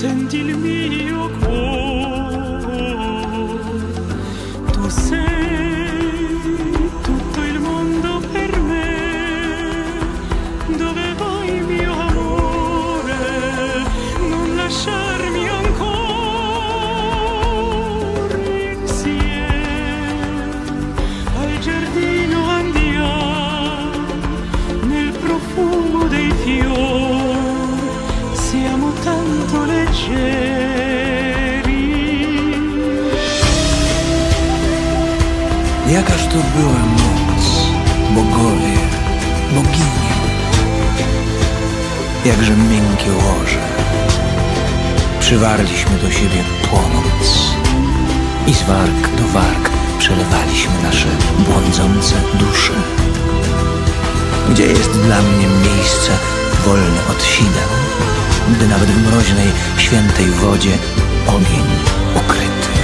senti il mio cuore, tu sei tutto il mondo per me, dove vai mio amore, non lasciarmi ancora insieme, al giardino andiamo, nel profumo dei fiori, siamo tanto leggeri. Jakaż to była noc, bogowie, boginie, jakże miękkie łoże. Przywarliśmy do siebie płonąc i z warg do warg przelewaliśmy nasze błądzące dusze. Gdzie jest dla mnie miejsce wolne od sideł, gdy nawet w mroźnej, świętej wodzie ogień ukryty.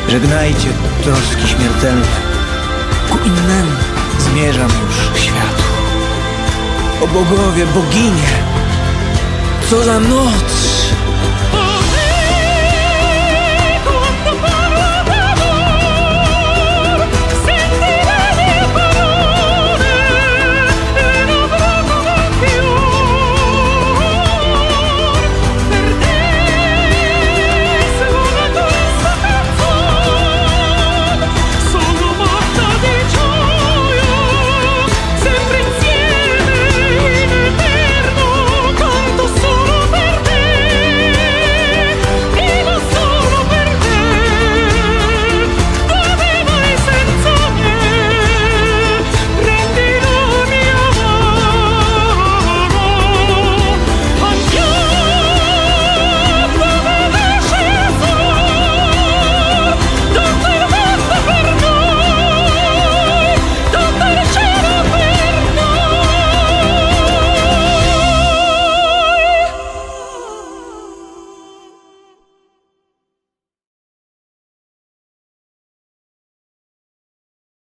Żegnajcie troski śmiertelne, ku innemu zmierzam już światu. O bogowie, boginie, co za noc!